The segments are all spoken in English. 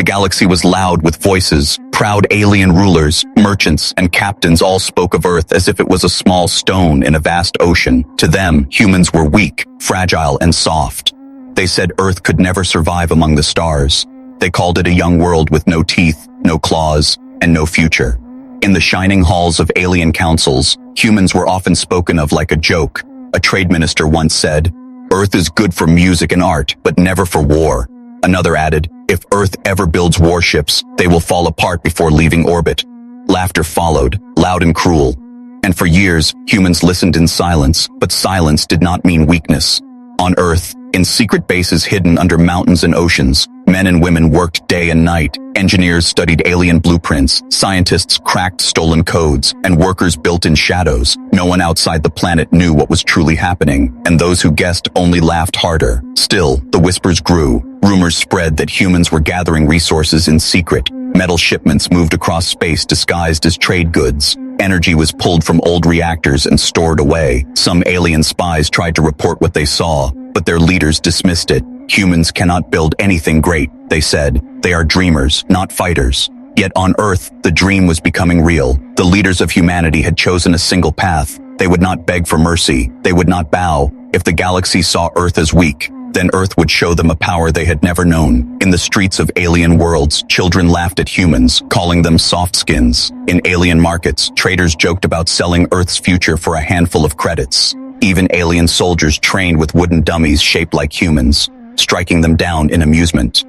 galaxy was loud with voices. Proud alien rulers, merchants, and captains all spoke of Earth as if it was a small stone in a vast ocean. To them, humans were weak, fragile, and soft. They said Earth could never survive among the stars. They called it a young world with no teeth, no claws, and no future. In the shining halls of alien councils, humans were often spoken of like a joke. A trade minister once said, "Earth is good for music and art, but never for war." Another added, "If Earth ever builds warships, they will fall apart before leaving orbit." Laughter followed, loud and cruel. And for years, humans listened in silence, but silence did not mean weakness. On Earth, in secret bases hidden under mountains and oceans, men and women worked day and night. Engineers studied alien blueprints, scientists cracked stolen codes, and workers built in shadows. No one outside the planet knew what was truly happening, and those who guessed only laughed harder. Still, the whispers grew. Rumors spread that humans were gathering resources in secret. Metal shipments moved across space disguised as trade goods. Energy was pulled from old reactors and stored away. Some alien spies tried to report what they saw, but their leaders dismissed it. Humans cannot build anything great, they said. They are dreamers, not fighters. Yet on Earth, the dream was becoming real. The leaders of humanity had chosen a single path. They would not beg for mercy. They would not bow. If the galaxy saw Earth as weak, then Earth would show them a power they had never known. In the streets of alien worlds, children laughed at humans, calling them soft skins. In alien markets, traders joked about selling Earth's future for a handful of credits. Even alien soldiers trained with wooden dummies shaped like humans, striking them down in amusement.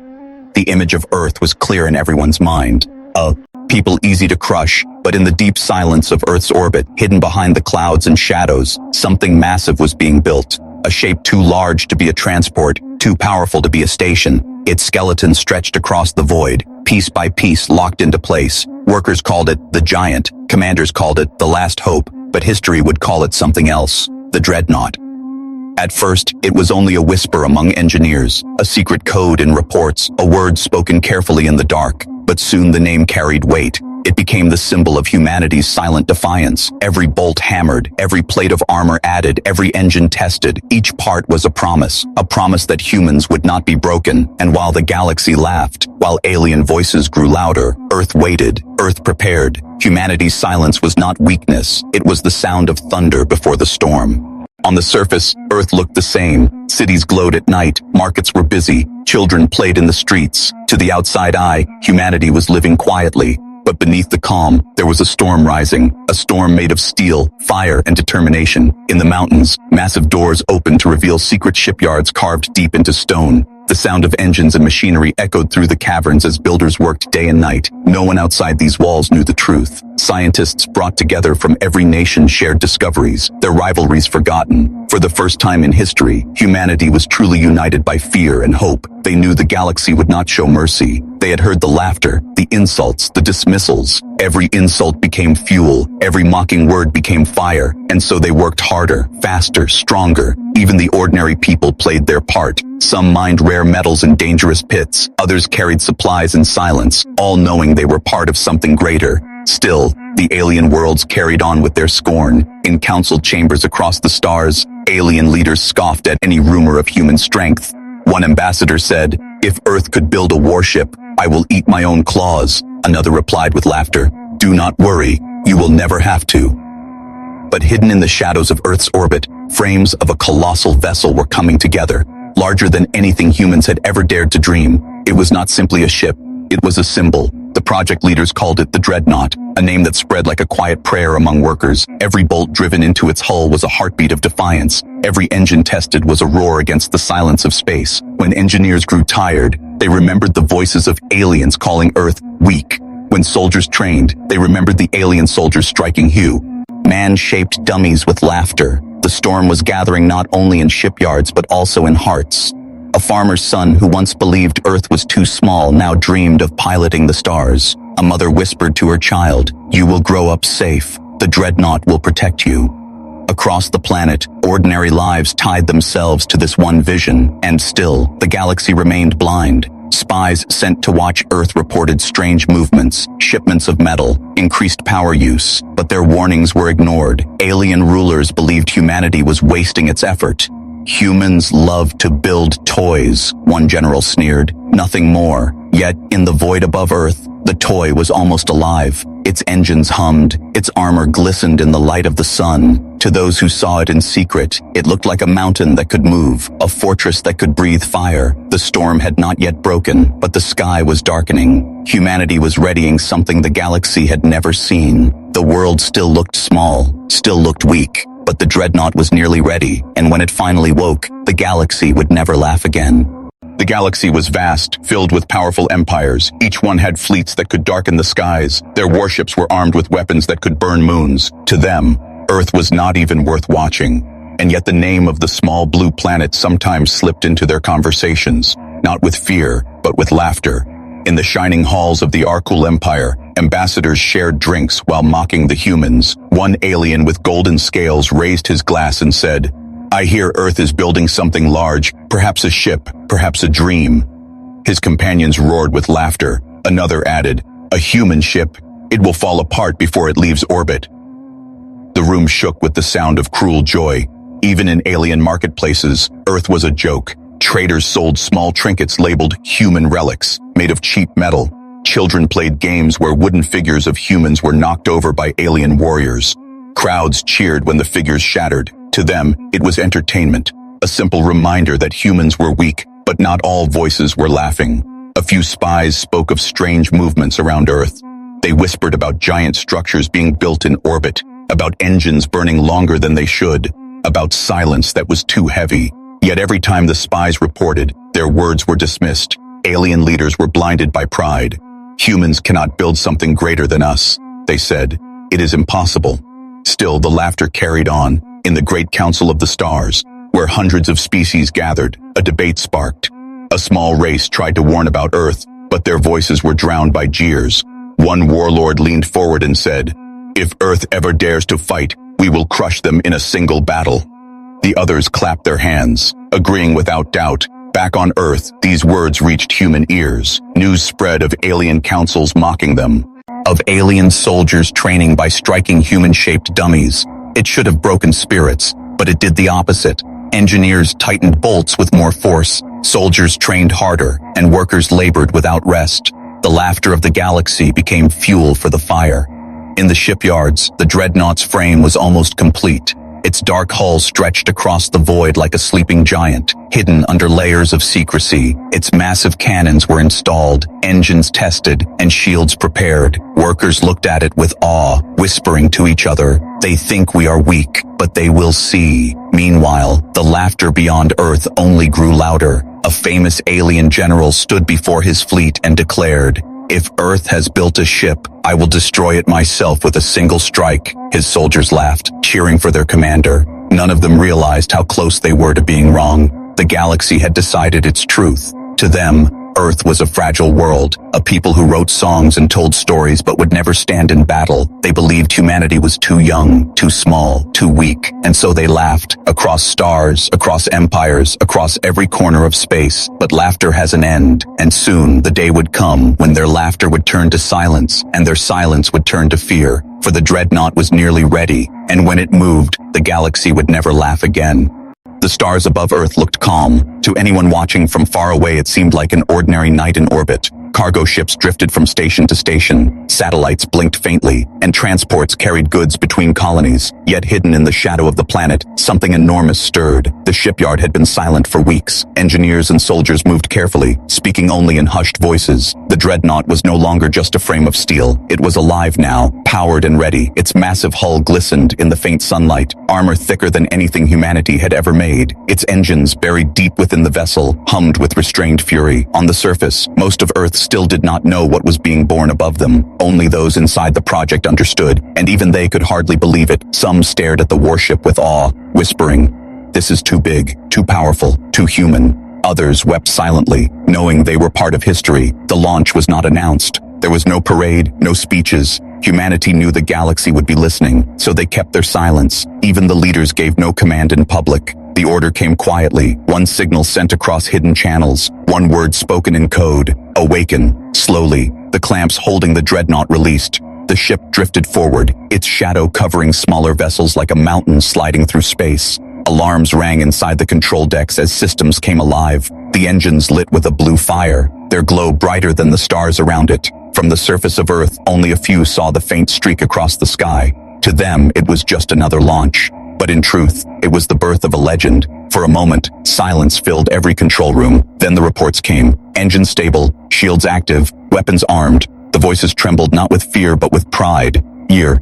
The image of Earth was clear in everyone's mind. A people easy to crush, but in the deep silence of Earth's orbit, hidden behind the clouds and shadows, something massive was being built. A shape too large to be a transport, too powerful to be a station. Its skeleton stretched across the void, piece by piece locked into place. Workers called it the Giant, commanders called it the Last Hope, but history would call it something else, the Dreadnought. At first, it was only a whisper among engineers, a secret code in reports, a word spoken carefully in the dark, but soon the name carried weight. It became the symbol of humanity's silent defiance. Every bolt hammered, every plate of armor added, every engine tested. Each part was a promise that humans would not be broken. And while the galaxy laughed, while alien voices grew louder, Earth waited, Earth prepared. Humanity's silence was not weakness, it was the sound of thunder before the storm. On the surface, Earth looked the same. Cities glowed at night, markets were busy, children played in the streets. To the outside eye, humanity was living quietly. But beneath the calm, there was a storm rising, a storm made of steel, fire, and determination. In the mountains, massive doors opened to reveal secret shipyards carved deep into stone. The sound of engines and machinery echoed through the caverns as builders worked day and night. No one outside these walls knew the truth. Scientists brought together from every nation shared discoveries, their rivalries forgotten. For the first time in history, humanity was truly united by fear and hope. They knew the galaxy would not show mercy. They had heard the laughter, the insults, the dismissals. Every insult became fuel, every mocking word became fire, and so they worked harder, faster, stronger. Even the ordinary people played their part. Some mined rare metals in dangerous pits, others carried supplies in silence, all knowing they were part of something greater. Still, the alien worlds carried on with their scorn. In council chambers across the stars, alien leaders scoffed at any rumor of human strength. One ambassador said, "If Earth could build a warship, I will eat my own claws." Another replied with laughter, "Do not worry, you will never have to." But hidden in the shadows of Earth's orbit, frames of a colossal vessel were coming together, larger than anything humans had ever dared to dream. It was not simply a ship, it was a symbol. The project leaders called it the Dreadnought, a name that spread like a quiet prayer among workers. Every bolt driven into its hull was a heartbeat of defiance. Every engine tested was a roar against the silence of space. When engineers grew tired, they remembered the voices of aliens calling Earth weak. When soldiers trained, they remembered the alien soldiers striking Hugh. Man-shaped dummies with laughter. The storm was gathering not only in shipyards but also in hearts. A farmer's son who once believed Earth was too small now dreamed of piloting the stars. A mother whispered to her child, "You will grow up safe. The Dreadnought will protect you." Across the planet, ordinary lives tied themselves to this one vision, and still, the galaxy remained blind. Spies sent to watch Earth reported strange movements, shipments of metal, increased power use, but their warnings were ignored. Alien rulers believed humanity was wasting its effort. "Humans love to build toys," one general sneered. "Nothing more." Yet, in the void above Earth, the toy was almost alive. Its engines hummed, its armor glistened in the light of the sun. To those who saw it in secret, it looked like a mountain that could move, a fortress that could breathe fire. The storm had not yet broken, but the sky was darkening. Humanity was readying something the galaxy had never seen. The world still looked small, still looked weak, but the Dreadnought was nearly ready, and when it finally woke, the galaxy would never laugh again. The galaxy was vast, filled with powerful empires. Each one had fleets that could darken the skies. Their warships were armed with weapons that could burn moons. To them, Earth was not even worth watching. And yet the name of the small blue planet sometimes slipped into their conversations, not with fear, but with laughter. In the shining halls of the Arkul Empire, ambassadors shared drinks while mocking the humans. One alien with golden scales raised his glass and said, "I hear Earth is building something large, perhaps a ship, perhaps a dream." His companions roared with laughter. Another added, "A human ship. It will fall apart before it leaves orbit." The room shook with the sound of cruel joy. Even in alien marketplaces, Earth was a joke. Traders sold small trinkets labeled human relics, made of cheap metal. Children played games where wooden figures of humans were knocked over by alien warriors. Crowds cheered when the figures shattered. To them, it was entertainment, a simple reminder that humans were weak, but not all voices were laughing. A few spies spoke of strange movements around Earth. They whispered about giant structures being built in orbit, about engines burning longer than they should, about silence that was too heavy. Yet every time the spies reported, their words were dismissed. Alien leaders were blinded by pride. "Humans cannot build something greater than us," they said. "It is impossible." Still, the laughter carried on. In the Great Council of the Stars, where hundreds of species gathered, a debate sparked. A small race tried to warn about Earth, but their voices were drowned by jeers. One warlord leaned forward and said, "If Earth ever dares to fight, we will crush them in a single battle." The others clapped their hands, agreeing without doubt. Back on Earth, these words reached human ears. News spread of alien councils mocking them, of alien soldiers training by striking human-shaped dummies. It should have broken spirits, but it did the opposite. Engineers tightened bolts with more force, soldiers trained harder, and workers labored without rest. The laughter of the galaxy became fuel for the fire. In the shipyards, the Dreadnought's frame was almost complete. Its dark hull stretched across the void like a sleeping giant, hidden under layers of secrecy. Its massive cannons were installed, engines tested, and shields prepared. Workers looked at it with awe, whispering to each other, "They think we are weak, but they will see." Meanwhile, the laughter beyond Earth only grew louder. A famous alien general stood before his fleet and declared, "If Earth has built a ship, I will destroy it myself with a single strike." His soldiers laughed, cheering for their commander. None of them realized how close they were to being wrong. The galaxy had decided its truth. To them, Earth was a fragile world, a people who wrote songs and told stories but would never stand in battle. They believed humanity was too young, too small, too weak, and so they laughed, across stars, across empires, across every corner of space. But laughter has an end, and soon the day would come when their laughter would turn to silence, and their silence would turn to fear. For the Dreadnought was nearly ready, and when it moved, the galaxy would never laugh again. The stars above Earth looked calm. To anyone watching from far away, it seemed like an ordinary night in orbit. Cargo ships drifted from station to station, satellites blinked faintly, and transports carried goods between colonies. Yet hidden in the shadow of the planet, something enormous stirred. The shipyard had been silent for weeks. Engineers and soldiers moved carefully, speaking only in hushed voices. The Dreadnought was no longer just a frame of steel. It was alive now, powered and ready. Its massive hull glistened in the faint sunlight, armor thicker than anything humanity had ever made. Its engines, buried deep within the vessel, hummed with restrained fury. On the surface, most of Earth still did not know what was being born above them. Only those inside the project understood, and even they could hardly believe it. Some stared at the warship with awe, whispering, "This is too big, too powerful, too human." Others wept silently, knowing they were part of history. The launch was not announced. There was no parade, no speeches. Humanity knew the galaxy would be listening, so they kept their silence. Even the leaders gave no command in public. The order came quietly, one signal sent across hidden channels, one word spoken in code, "Awaken." Slowly, the clamps holding the Dreadnought released. The ship drifted forward, its shadow covering smaller vessels like a mountain sliding through space. Alarms rang inside the control decks as systems came alive. The engines lit with a blue fire. their glow brighter than the stars around it. From the surface of Earth, only a few saw the faint streak across the sky. To them, it was just another launch. But in truth, it was the birth of a legend. For a moment, silence filled every control room. Then the reports came. Engines stable, shields active, weapons armed. The voices trembled not with fear but with pride. Years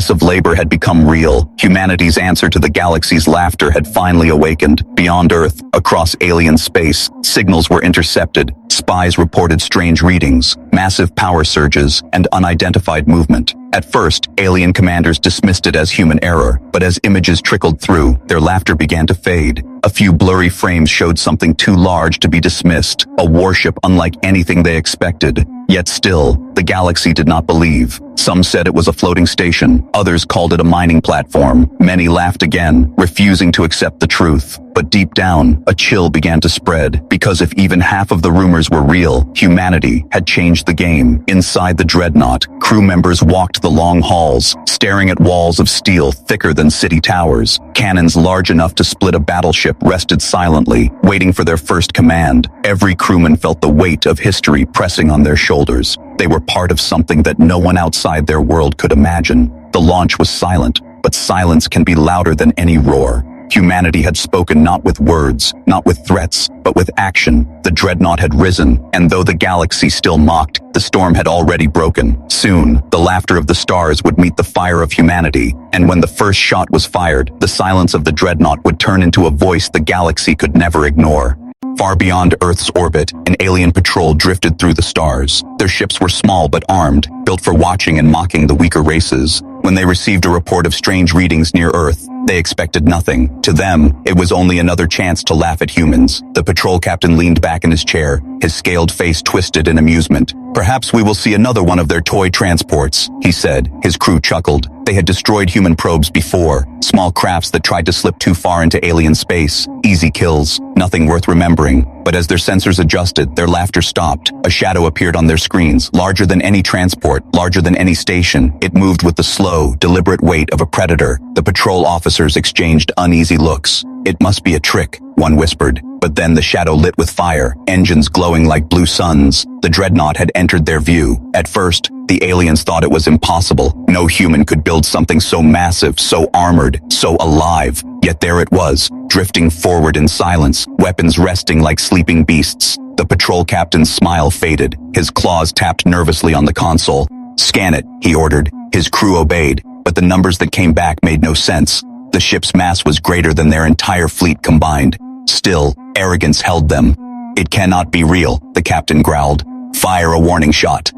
of labor had become real. Humanity's answer to the galaxy's laughter had finally awakened. Beyond Earth, across alien space, signals were intercepted. Spies reported strange readings, massive power surges, and unidentified movement. At first, alien commanders dismissed it as human error, but as images trickled through, their laughter began to fade. A few blurry frames showed something too large to be dismissed, a warship unlike anything they expected. Yet still, the galaxy did not believe. Some said it was a floating station, others called it a mining platform. Many laughed again, refusing to accept the truth. But deep down, a chill began to spread, because if even half of the rumors were real, humanity had changed the game. Inside the Dreadnought, crew members walked the long halls, staring at walls of steel thicker than city towers. Cannons large enough to split a battleship rested silently, waiting for their first command. Every crewman felt the weight of history pressing on their shoulders. They were part of something that no one outside their world could imagine. The launch was silent, but silence can be louder than any roar. Humanity had spoken not with words, not with threats, but with action. The Dreadnought had risen, and though the galaxy still mocked, the storm had already broken. Soon, the laughter of the stars would meet the fire of humanity, and when the first shot was fired, the silence of the Dreadnought would turn into a voice the galaxy could never ignore. Far beyond Earth's orbit, an alien patrol drifted through the stars. Their ships were small but armed, built for watching and mocking the weaker races. When they received a report of strange readings near Earth, they expected nothing. To them, it was only another chance to laugh at humans. The patrol captain leaned back in his chair, his scaled face twisted in amusement. "Perhaps we will see another one of their toy transports," he said. His crew chuckled. They had destroyed human probes before, small crafts that tried to slip too far into alien space. Easy kills, nothing worth remembering. But as their sensors adjusted, their laughter stopped. A shadow appeared on their screens, larger than any transport, larger than any station. It moved with the slow, deliberate weight of a predator. The patrol officers exchanged uneasy looks. "It must be a trick," one whispered. But then the shadow lit with fire, engines glowing like blue suns. The Dreadnought had entered their view. At first, the aliens thought it was impossible. No human could build something so massive, so armored, so alive. Yet there it was, drifting forward in silence, weapons resting like sleeping beasts. The patrol captain's smile faded. His claws tapped nervously on the console. "Scan it," he ordered. His crew obeyed, but the numbers that came back made no sense. The ship's mass was greater than their entire fleet combined. Still, arrogance held them. "It cannot be real," the captain growled. "Fire a warning shot."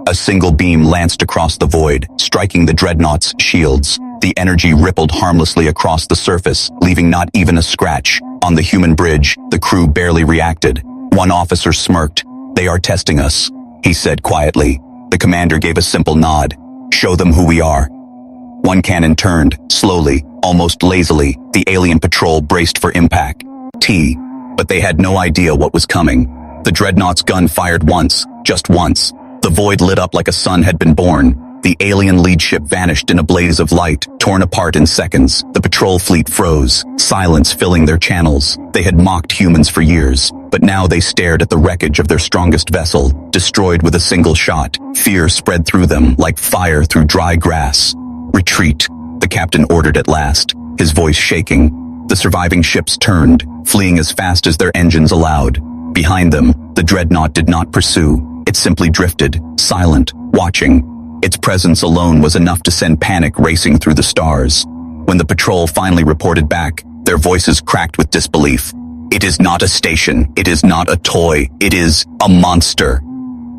A single beam lanced across the void, striking the Dreadnought's shields. The energy rippled harmlessly across the surface, leaving not even a scratch. On the human bridge, the crew barely reacted. One officer smirked. "They are testing us," he said quietly. The commander gave a simple nod. "Show them who we are." One cannon turned, slowly, almost lazily. The alien patrol braced for impact. But they had no idea what was coming. The Dreadnought's gun fired once, just once. The void lit up like a sun had been born. The alien lead ship vanished in a blaze of light, torn apart in seconds. The patrol fleet froze, silence filling their channels. They had mocked humans for years, but now they stared at the wreckage of their strongest vessel, destroyed with a single shot. Fear spread through them like fire through dry grass. "Retreat," the captain ordered at last, his voice shaking. The surviving ships turned, fleeing as fast as their engines allowed. Behind them, the Dreadnought did not pursue. It simply drifted, silent, watching. Its presence alone was enough to send panic racing through the stars. When the patrol finally reported back, their voices cracked with disbelief. "It is not a station. It is not a toy. It is a monster."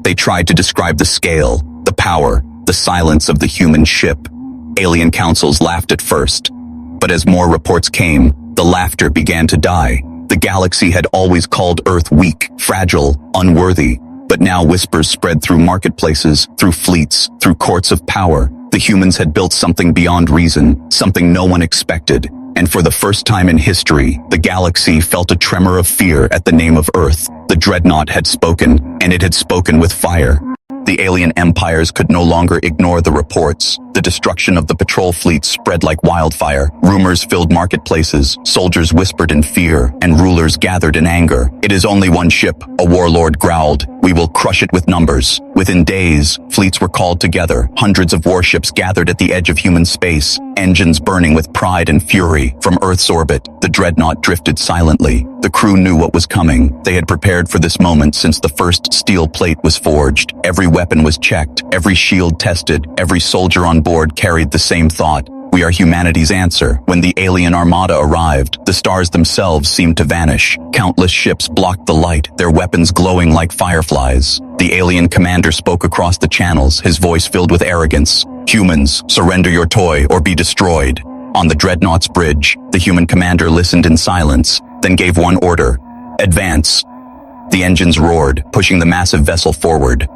They tried to describe the scale, the power, the silence of the human ship. Alien councils laughed at first. But as more reports came, the laughter began to die. The galaxy had always called Earth weak, fragile, unworthy. But now whispers spread through marketplaces, through fleets, through courts of power. The humans had built something beyond reason, something no one expected. And for the first time in history, the galaxy felt a tremor of fear at the name of Earth. The Dreadnought had spoken, and it had spoken with fire. The alien empires could no longer ignore the reports. The destruction of the patrol fleet spread like wildfire. Rumors filled marketplaces, soldiers whispered in fear, and rulers gathered in anger. "It is only one ship," a warlord growled. "We will crush it with numbers." Within days, fleets were called together. Hundreds of warships gathered at the edge of human space, engines burning with pride and fury. From Earth's orbit, the Dreadnought drifted silently. The crew knew what was coming. They had prepared for this moment since the first steel plate was forged. Every weapon was checked, every shield tested, every soldier on board carried the same thought. We are humanity's answer. When the alien armada arrived, the stars themselves seemed to vanish. Countless ships blocked the light, their weapons glowing like fireflies. The alien commander spoke across the channels, his voice filled with arrogance. "Humans, surrender your toy or be destroyed." On the Dreadnought's bridge, the human commander listened in silence, then gave one order: "Advance." The engines roared, pushing the massive vessel forward.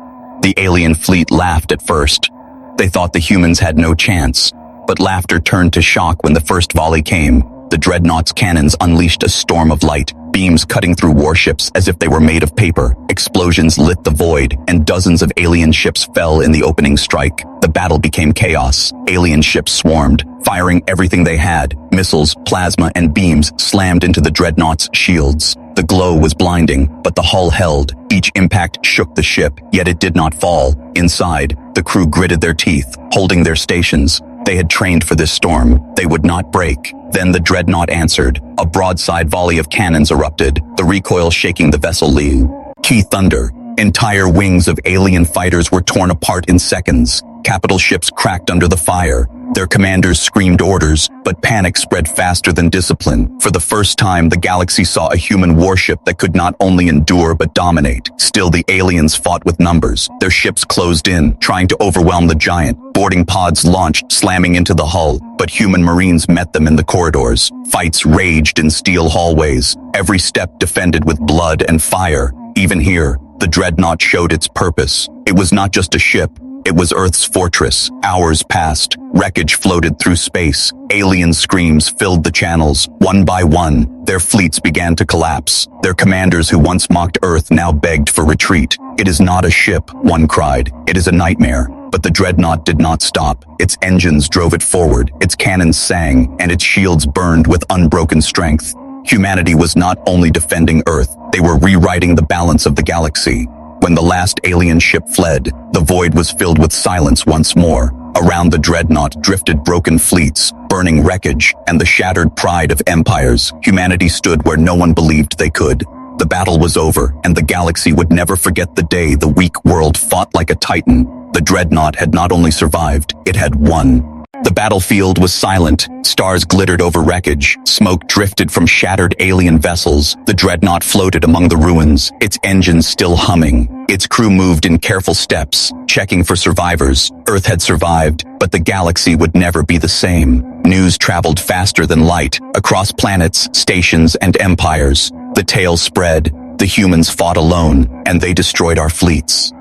The alien fleet laughed at first. They thought the humans had no chance. But laughter turned to shock when the first volley came. The Dreadnought's cannons unleashed a storm of light, beams cutting through warships as if they were made of paper. Explosions lit the void, and dozens of alien ships fell in the opening strike. The battle became chaos. Alien ships swarmed, firing everything they had. Missiles, plasma, and beams slammed into the Dreadnought's shields. The glow was blinding, but the hull held. Each impact shook the ship, yet it did not fall. Inside, the crew gritted their teeth, holding their stations. They had trained for this storm. They would not break. Then the Dreadnought answered. A broadside volley of cannons erupted, the recoil shaking the vessel lee. Key thunder. Entire wings of alien fighters were torn apart in seconds. Capital ships cracked under the fire. Their commanders screamed orders, but panic spread faster than discipline. For the first time, the galaxy saw a human warship that could not only endure but dominate. Still, the aliens fought with numbers. Their ships closed in, trying to overwhelm the giant. Boarding pods launched, slamming into the hull, but human marines met them in the corridors. Fights raged in steel hallways, every step defended with blood and fire. Even here, the Dreadnought showed its purpose. It was not just a ship. It was Earth's fortress. Hours passed. Wreckage floated through space. Alien screams filled the channels. One by one, their fleets began to collapse. Their commanders who once mocked Earth now begged for retreat. "It is not a ship," one cried. "It is a nightmare." But the Dreadnought did not stop. Its engines drove it forward. Its cannons sang, and its shields burned with unbroken strength. Humanity was not only defending Earth, they were rewriting the balance of the galaxy. When the last alien ship fled, the void was filled with silence once more. Around the Dreadnought drifted broken fleets, burning wreckage, and the shattered pride of empires. Humanity stood where no one believed they could. The battle was over, and the galaxy would never forget the day the weak world fought like a titan. The Dreadnought had not only survived, it had won. The battlefield was silent. Stars glittered over wreckage. Smoke drifted from shattered alien vessels. The Dreadnought floated among the ruins, its engines still humming. Its crew moved in careful steps, checking for survivors. Earth had survived, but the galaxy would never be the same. News traveled faster than light, across planets, stations, and empires. The tale spread. The humans fought alone, and they destroyed our fleets.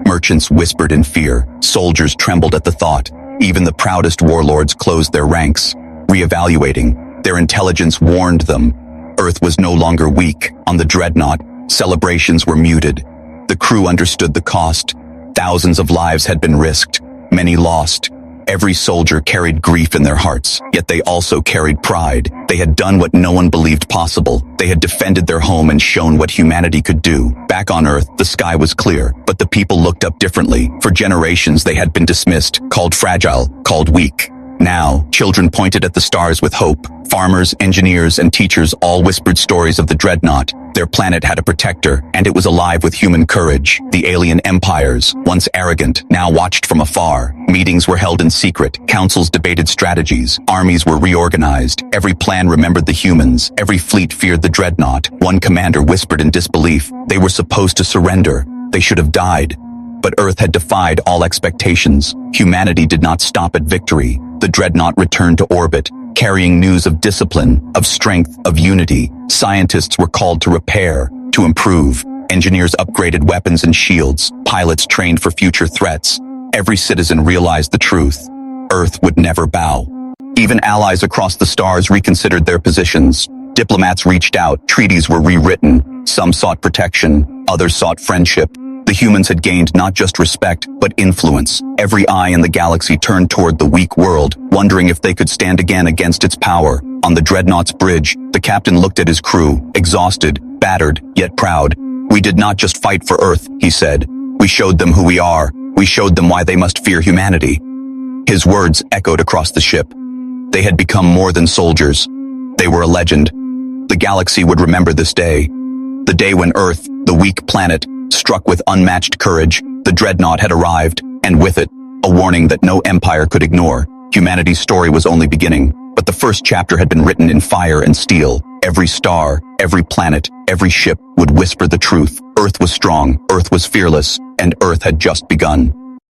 Merchants whispered in fear. Soldiers trembled at the thought. Even the proudest warlords closed their ranks, reevaluating. Their intelligence warned them. Earth was no longer weak. On the Dreadnought, celebrations were muted. The crew understood the cost. Thousands of lives had been risked, many lost. Every soldier carried grief in their hearts, yet they also carried pride. They had done what no one believed possible. They had defended their home and shown what humanity could do. Back on Earth, the sky was clear, but the people looked up differently. For generations, they had been dismissed, called fragile, called weak. Now, children pointed at the stars with hope. Farmers, engineers, and teachers all whispered stories of the Dreadnought. Their planet had a protector, and it was alive with human courage. The alien empires, once arrogant, now watched from afar. Meetings were held in secret. Councils debated strategies. Armies were reorganized. Every plan remembered the humans. Every fleet feared the Dreadnought. One commander whispered in disbelief. They were supposed to surrender. They should have died. But Earth had defied all expectations. Humanity did not stop at victory. The Dreadnought returned to orbit, carrying news of discipline, of strength, of unity. Scientists were called to repair, to improve. Engineers upgraded weapons and shields. Pilots trained for future threats. Every citizen realized the truth. Earth would never bow. Even allies across the stars reconsidered their positions. Diplomats reached out, treaties were rewritten. Some sought protection, others sought friendship. The humans had gained not just respect, but influence. Every eye in the galaxy turned toward the weak world, wondering if they could stand again against its power. On the Dreadnought's bridge, the captain looked at his crew, exhausted, battered, yet proud. "We did not just fight for Earth," he said. "We showed them who we are. We showed them why they must fear humanity." His words echoed across the ship. They had become more than soldiers. They were a legend. The galaxy would remember this day. The day when Earth, the weak planet, struck with unmatched courage. The Dreadnought had arrived, and with it, a warning that no empire could ignore. Humanity's story was only beginning, but the first chapter had been written in fire and steel. Every star, every planet, every ship would whisper the truth. Earth was strong, Earth was fearless, and Earth had just begun.